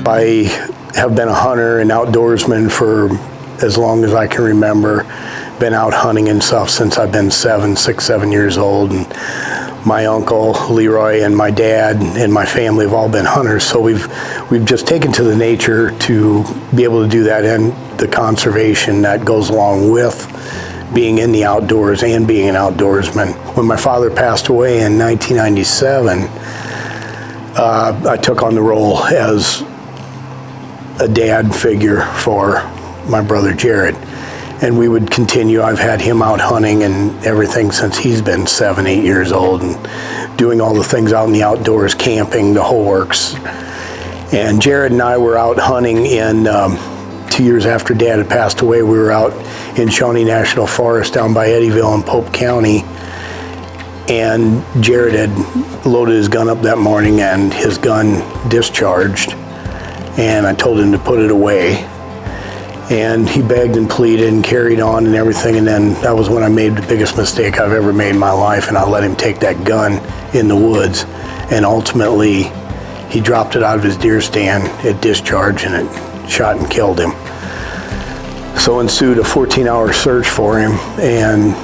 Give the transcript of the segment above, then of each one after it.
I have been a hunter and outdoorsman for as long as I can remember. Been out hunting and stuff since I've been 7 years old. And my uncle Leroy and my dad and my family have all been hunters. So we've just taken to the nature to be able to do that, and the conservation that goes along with being in the outdoors and being an outdoorsman. When my father passed away in 1997, I took on the role as a dad figure for my brother Jared. And we would continue. I've had him out hunting and everything since he's been 8 years old, and doing all the things out in the outdoors, camping, the whole works. And Jared and I were out hunting in 2 years after Dad had passed away. We were out in Shawnee National Forest down by Eddyville in Pope County, and Jared had loaded his gun up that morning and his gun discharged, and I told him to put it away, and he begged and pleaded and carried on and everything. And then that was when I made the biggest mistake I've ever made in my life, and I let him take that gun in the woods, and ultimately he dropped it out of his deer stand, it discharged, and it shot and killed him. So ensued a 14-hour search for him, and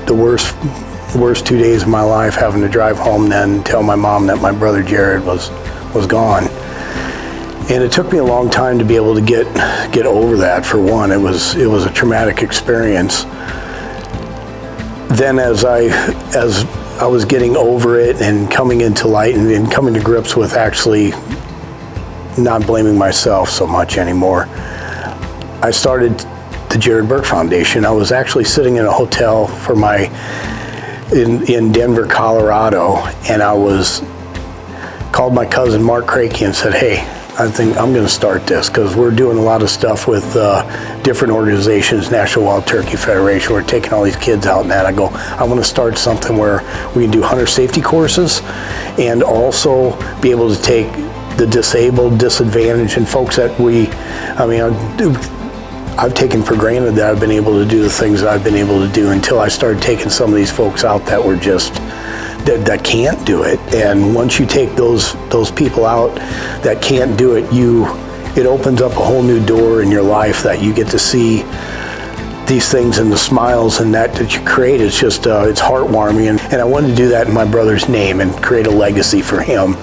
the worst 2 days of my life, having to drive home then and tell my mom that my brother Jared was gone. And it took me a long time to be able to get over that. For one, it was a traumatic experience. Then as I was getting over it and coming into light and coming to grips with actually not blaming myself so much anymore, I started the Jared Burke Foundation. I was actually sitting in a hotel in Denver, Colorado, and I called my cousin Mark Crakey and said, "Hey, I think I'm going to start this, because we're doing a lot of stuff with different organizations, National Wild Turkey Federation. We're taking all these kids out and that." I go, "I want to start something where we can do hunter safety courses and also be able to take the disabled, disadvantaged, and folks that I've taken for granted that I've been able to do the things that I've been able to do, until I started taking some of these folks out that were just that can't do it. And once you take those people out that can't do it, it opens up a whole new door in your life, that you get to see these things and the smiles and that you create. It's just it's heartwarming, and I wanted to do that in my brother's name and create a legacy for him.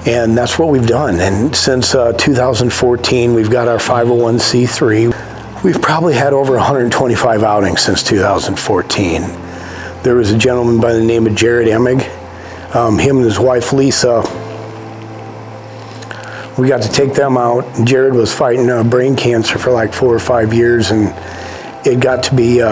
And that's what we've done. And since 2014, we've got our 501c3. We've probably had over 125 outings since 2014. There was a gentleman by the name of Jared Emig. Him and his wife Lisa, we got to take them out. Jared was fighting brain cancer for like 4 or 5 years, and it got to be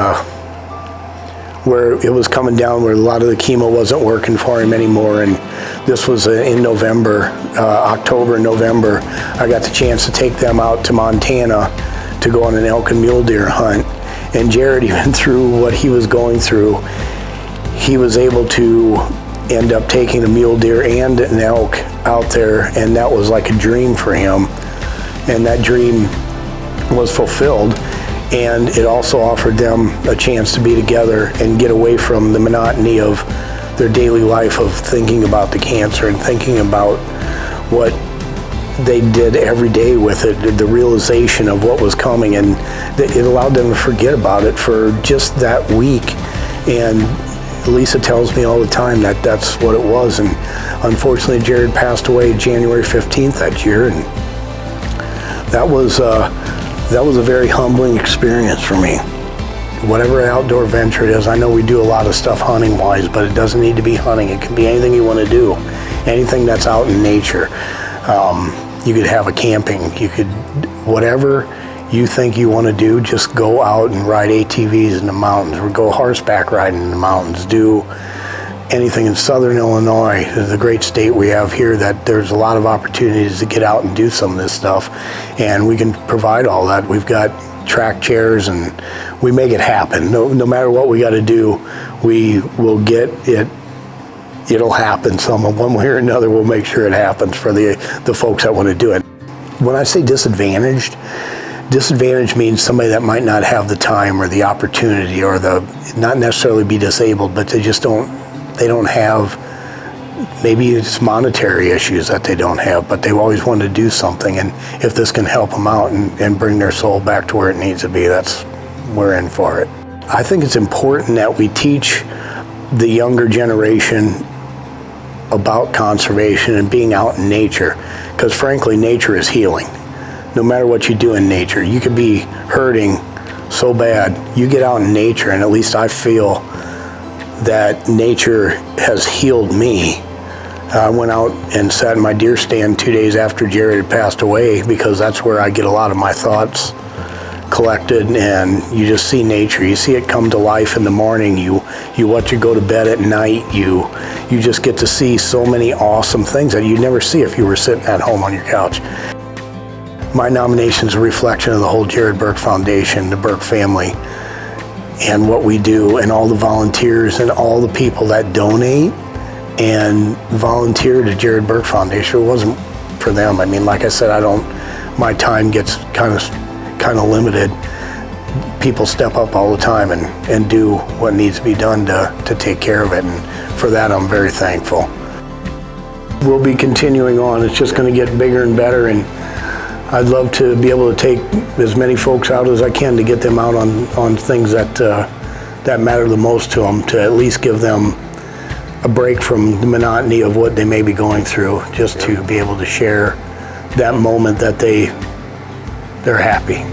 where it was coming down, where a lot of the chemo wasn't working for him anymore. And this was in November, October, November. I got the chance to take them out to Montana to go on an elk and mule deer hunt. And Jared, even through what he was going through, he was able to end up taking a mule deer and an elk out there, and that was like a dream for him. And that dream was fulfilled. And it also offered them a chance to be together and get away from the monotony of their daily life of thinking about the cancer and thinking about what they did every day with it, the realization of what was coming. And it allowed them to forget about it for just that week. And Lisa tells me all the time that that's what it was. And unfortunately, Jared passed away January 15th that year. And that was a very humbling experience for me. Whatever outdoor venture it is, I know we do a lot of stuff hunting-wise, but it doesn't need to be hunting. It can be anything you want to do, anything that's out in nature. You could have a camping. You could, whatever you think you want to do, just go out and ride ATVs in the mountains, or go horseback riding in the mountains. Do anything in Southern Illinois, the great state we have here, that there's a lot of opportunities to get out and do some of this stuff, and we can provide all that. We've got track chairs, and we make it happen. No matter what we got to do, we will get it. It'll happen. One way or another, we'll make sure it happens for the folks that want to do it. When I say disadvantaged means somebody that might not have the time or the opportunity, or not necessarily be disabled, but they just don't have maybe it's monetary issues that they don't have, but they've always wanted to do something, and if this can help them out and bring their soul back to where it needs to be, we're in for it. I think it's important that we teach the younger generation about conservation and being out in nature, because frankly, nature is healing. No matter what you do in nature, you could be hurting so bad, you get out in nature, and at least I feel that nature has healed me. I went out and sat in my deer stand 2 days after Jared had passed away, because that's where I get a lot of my thoughts collected, and you just see nature. You see it come to life in the morning. You watch it go to bed at night. You just get to see so many awesome things that you'd never see if you were sitting at home on your couch. My nomination is a reflection of the whole Jared Burke Foundation, the Burke family, and what we do, and all the volunteers and all the people that donate and volunteer to Jared Burke Foundation. It wasn't for them. I mean, like I said, my time gets kind of limited. People step up all the time and do what needs to be done to take care of it, and for that I'm very thankful. We'll be continuing on. It's just going to get bigger and better, and I'd love to be able to take as many folks out as I can to get them out on things that matter the most to them, to at least give them a break from the monotony of what they may be going through, just to be able to share that moment that they're happy.